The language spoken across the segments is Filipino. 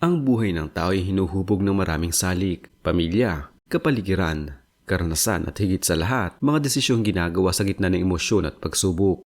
Ang buhay ng tao ay hinuhubog ng maraming salik, pamilya, kapaligiran, karanasan at higit sa lahat, mga desisyong ginagawa sa gitna ng emosyon at pagsubok.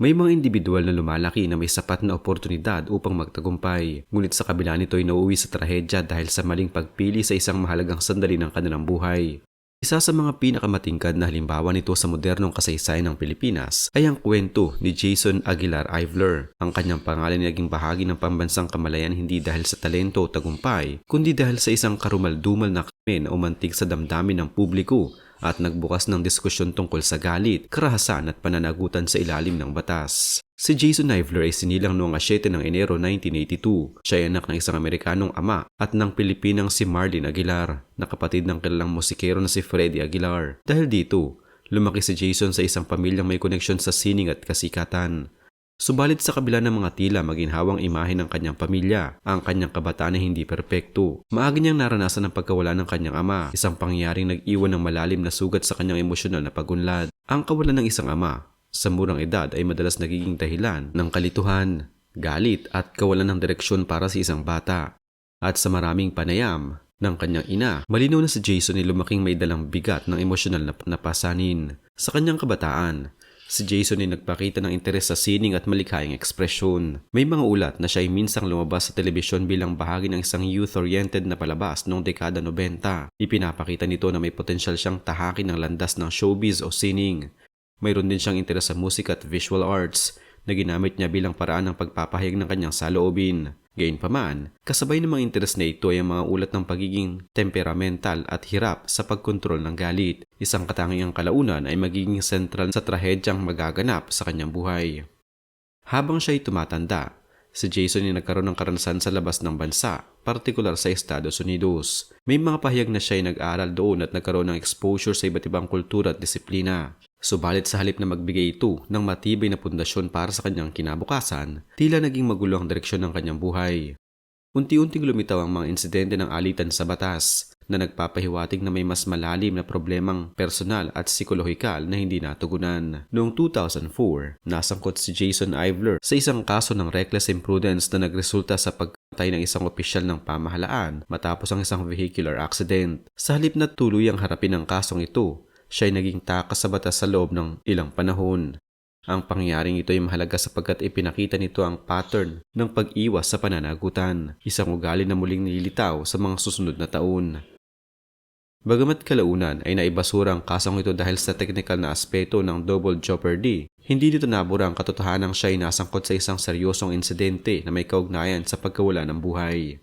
May mga individual na lumalaki na may sapat na oportunidad upang magtagumpay, ngunit sa kabila nito ay nauuwi sa trahedya dahil sa maling pagpili sa isang mahalagang sandali ng kanilang buhay. Isa sa mga pinakamatingkad na halimbawa nito sa modernong kasaysayan ng Pilipinas ay ang kwento ni Jason Aguilar Ivler. Ang kanyang pangalan ay naging bahagi ng pambansang kamalayan hindi dahil sa talento o tagumpay, kundi dahil sa isang karumal-dumal na krimen na umantig sa damdamin ng publiko at nagbukas ng diskusyon tungkol sa galit, karahasan at pananagutan sa ilalim ng batas. Si Jason Ivler ay sinilang noong 7 ng Enero 1982. Siya ay anak ng isang Amerikanong ama at ng Pilipinang si Marlene Aguilar, na kapatid ng kilalang musikero na si Freddie Aguilar. Dahil dito, lumaki si Jason sa isang pamilyang may koneksyon sa sining at kasikatan. Subalit sa kabila ng mga tila maginhawang imahe ng kanyang pamilya, ang kanyang kabataan ay hindi perpekto. Maaga niyang naranasan ang pagkawala ng kanyang ama, isang pangyayaring nag-iwan ng malalim na sugat sa kanyang emosyonal na pagunlad. Ang kawalan ng isang ama sa murang edad ay madalas nagiging dahilan ng kalituhan, galit at kawalan ng direksyon para sa isang bata. At sa maraming panayam ng kanyang ina, malinaw na si Jason ay lumaking may dalang bigat ng emosyonal na napasanin. Sa kanyang kabataan, si Jason ay nagpakita ng interes sa sining at malikhaing ekspresyon. May mga ulat na siya ay minsang lumabas sa telebisyon bilang bahagi ng isang youth-oriented na palabas noong dekada 90. Ipinapakita nito na may potensyal siyang tahakin ng landas ng showbiz o sining. Mayroon din siyang interes sa musika at visual arts na ginamit niya bilang paraan ng pagpapahayag ng kanyang saloobin. Gayunpaman, kasabay ng mga interes na ito ay ang mga ulat ng pagiging temperamental at hirap sa pagkontrol ng galit. Isang katangiang kalaunan ay magiging sentral sa trahedyang magaganap sa kanyang buhay. Habang siya ay tumatanda, si Jason ay nagkaroon ng karanasan sa labas ng bansa, partikular sa Estados Unidos. May mga pahayag na siya ay nag-aaral doon at nagkaroon ng exposure sa iba't ibang kultura at disiplina. Subalit sa halip na magbigay ito ng matibay na pundasyon para sa kanyang kinabukasan, tila naging magulo ang direksyon ng kanyang buhay. Unti-unting lumitaw ang mga insidente ng alitan sa batas na nagpapahiwatig na may mas malalim na problemang personal at psikolohikal na hindi natugunan. Noong 2004, nasangkot si Jason Ivler sa isang kaso ng reckless imprudence na nagresulta sa pagkamatay ng isang opisyal ng pamahalaan matapos ang isang vehicular accident. Sa halip na tuluyang harapin ang kasong ito, siya ay naging takas sa batas sa loob ng ilang panahon. Ang pangyayaring ito ay mahalaga sapagkat ipinakita nito ang pattern ng pag-iwas sa pananagutan, isang ugali na muling nililitaw sa mga susunod na taon. Bagamat kalaunan ay naibasura ang kasong ito dahil sa technical na aspeto ng double jeopardy, hindi dito nabura ang katotohanang siya ay nasangkot sa isang seryosong insidente na may kaugnayan sa pagkawala ng buhay.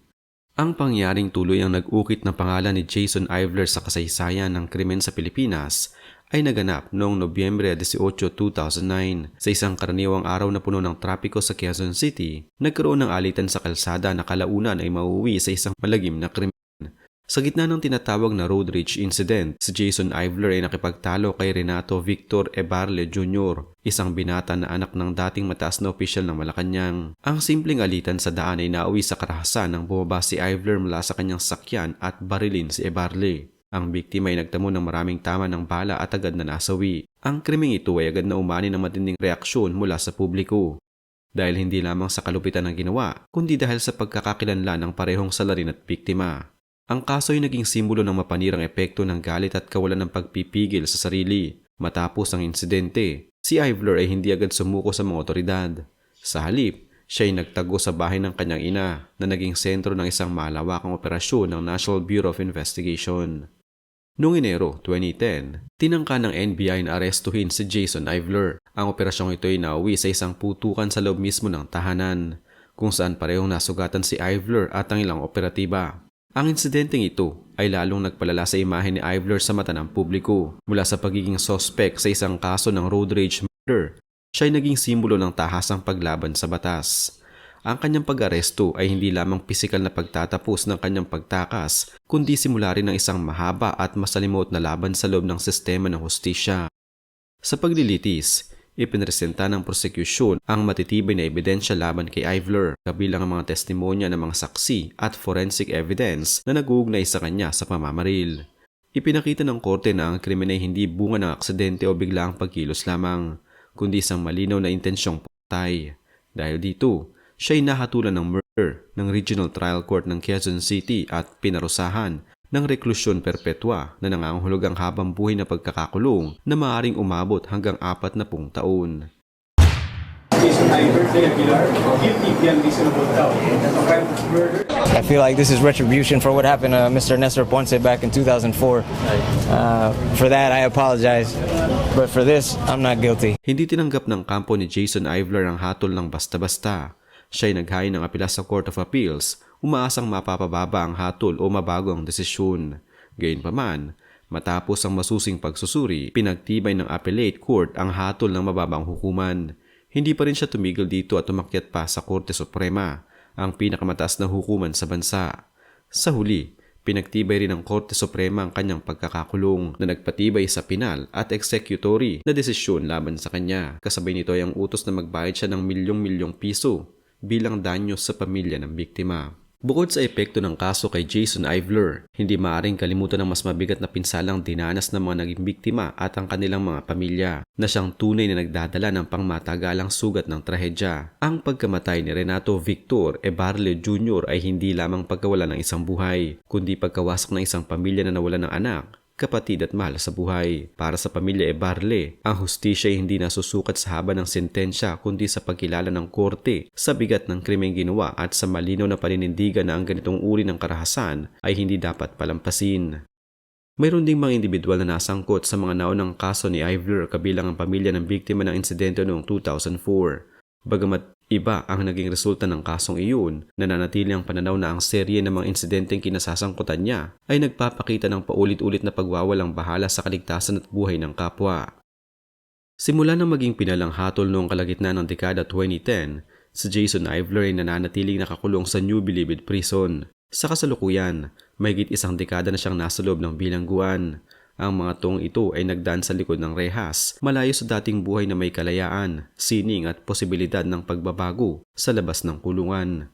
Ang pangyaring tuloy ang nag-ukit ng pangalan ni Jason Ivler sa kasaysayan ng krimen sa Pilipinas ay naganap noong Nobyembre 18, 2009. Sa isang karaniwang araw na puno ng trapiko sa Quezon City, nagkaroon ng alitan sa kalsada na kalaunan ay mauuwi sa isang malagim na krimen. Sa gitna ng tinatawag na road rage incident, si Jason Ivler ay nakipagtalo kay Renato Victor Ebarle Jr., isang binata na anak ng dating mataas na opisyal ng Malacanang. Ang simpleng alitan sa daan ay nauwi sa karahasan nang bumaba si Ivler mula sa kanyang sakyan at barilin si Ebarle. Ang biktima ay nagtamo ng maraming tama ng bala at agad na nasawi. Ang krimeng ito ay agad na umani ng matinding reaksyon mula sa publiko. Dahil hindi lamang sa kalupitan ng ginawa, kundi dahil sa pagkakakilanlan ng parehong salarin at biktima. Ang kaso ay naging simbolo ng mapanirang epekto ng galit at kawalan ng pagpipigil sa sarili. Matapos ang insidente, si Ivler ay hindi agad sumuko sa mga otoridad. Sa halip, siya ay nagtago sa bahay ng kanyang ina na naging sentro ng isang malawakang operasyon ng National Bureau of Investigation. Noong Enero 2010, tinangka ng NBI na arestuhin si Jason Ivler. Ang operasyong ito ay nauwi sa isang putukan sa loob mismo ng tahanan, kung saan parehong nasugatan si Ivler at ang ilang operatiba. Ang insidenteng ito ay lalong nagpalala sa imahe ni Ivler sa mata ng publiko. Mula sa pagiging suspect sa isang kaso ng road rage murder, siya ay naging simbolo ng tahasang paglaban sa batas. Ang kanyang pag-aresto ay hindi lamang pisikal na pagtatapos ng kanyang pagtakas, kundi simula rin ng isang mahaba at masalimuot na laban sa loob ng sistema ng hustisya. Sa paglilitis, ipinresenta ng prosekusyon ang matitibay na ebidensya laban kay Ivler, kabilang ang mga testimonya ng mga saksi at forensic evidence na nag-uugnay sa kanya sa pamamaril. Ipinakita ng korte na ang krimen ay hindi bunga ng aksidente o biglaang pagkilos lamang, kundi isang malinaw na intensyong patay. Dahil dito, siya ay nahatulan ng murder ng Regional Trial Court ng Quezon City at pinarusahan ng reklusyon perpetua na nangangahulugang habang buhay na pagkakakulong na maaaring umabot hanggang 40 taon. Jason Iver, Aguilar, guilty beyond reasonable doubt of crime of murder. I feel like this is retribution for what happened to Mr. Nestor Ponce back in 2004. For that, I apologize. But for this, I'm not guilty. Hindi tinanggap ng kampo ni Jason Ivler ang hatol ng basta-basta. Siya ay naghain ng apela sa Court of Appeals, umaasang mapapababa ang hatol o mabago ang desisyon. Gayunpaman, matapos ang masusing pagsusuri, pinagtibay ng Appellate Court ang hatol ng mababang hukuman. Hindi pa rin siya tumigil dito at umakyat pa sa Korte Suprema, ang pinakamataas na hukuman sa bansa. Sa huli, pinagtibay rin ng Korte Suprema ang kanyang pagkakakulong na nagpatibay sa penal at executory na desisyon laban sa kanya. Kasabay nito ay ang utos na magbayad siya ng milyong-milyong piso bilang danyo sa pamilya ng biktima. Bukod sa epekto ng kaso kay Jason Ivler, hindi maaaring kalimutan ang mas mabigat na pinsalang dinanas ng mga naging biktima at ang kanilang mga pamilya na siyang tunay na nagdadala ng pangmatagalang sugat ng trahedya. Ang pagkamatay ni Renato Victor Ebarle Jr. ay hindi lamang pagkawala ng isang buhay, kundi pagkawasak ng isang pamilya na nawalan ng anak, kapatid at mahal sa buhay. Para sa pamilya Ebarle, ang hustisya ay hindi nasusukat sa haba ng sentensya kundi sa pagkilala ng korte sa bigat ng krimeng ginawa at sa malinaw na paninindigan na ang ganitong uri ng karahasan ay hindi dapat palampasin. Mayroon ding mga individual na nasangkot sa mga naunang kaso ni Ivler kabilang ang pamilya ng biktima ng insidente noong 2004. Bagamat iba ang naging resulta ng kasong iyon, nananatili ang pananaw na ang serye ng mga insidenteng kinasasangkutan niya ay nagpapakita ng paulit-ulit na pagwawalang bahala sa kaligtasan at buhay ng kapwa. Simula nang maging pinalang hatol noong kalagitnaan ng dekada 2010, si Jason Ivler ay nananatiling nakakulong sa New Bilibid Prison. Sa kasalukuyan, mahigit isang dekada na siyang nasa loob ng bilangguan. Ang mga tong ito ay nagdaan sa likod ng rehas, malayo sa dating buhay na may kalayaan, sining at posibilidad ng pagbabago sa labas ng kulungan.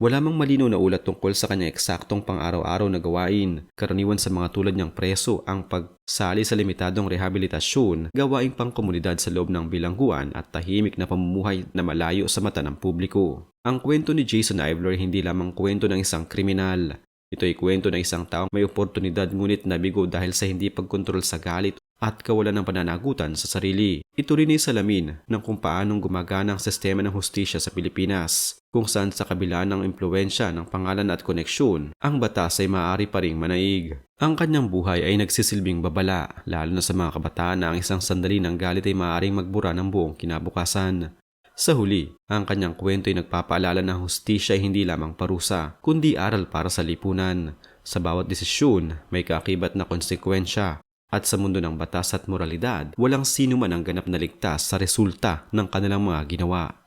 Wala mang malinaw na ulat tungkol sa kanyang eksaktong pang-araw-araw na gawain. Karaniwan sa mga tulad niyang preso ang pagsali sa limitadong rehabilitasyon, gawaing pangkomunidad sa loob ng bilangguan at tahimik na pamumuhay na malayo sa mata ng publiko. Ang kwento ni Jason Ivler hindi lamang kwento ng isang kriminal. Ito ay kwento ng isang taong may oportunidad ngunit nabigo dahil sa hindi pagkontrol sa galit at kawalan ng pananagutan sa sarili. Ito rin ay salamin ng kung paanong gumagana ang sistema ng hustisya sa Pilipinas, kung saan sa kabila ng impluwensya ng pangalan at koneksyon, ang batas ay maaari pa ring manaig. Ang kanyang buhay ay nagsisilbing babala, lalo na sa mga kabataan na ang isang sandali ng galit ay maaaring magbura ng buong kinabukasan. Sa huli, ang kanyang kwento ay nagpapaalala na hustisya ay hindi lamang parusa, kundi aral para sa lipunan. Sa bawat desisyon, may kaakibat na konsekwensya. At sa mundo ng batas at moralidad, walang sino man ang ganap na ligtas sa resulta ng kanilang mga ginawa.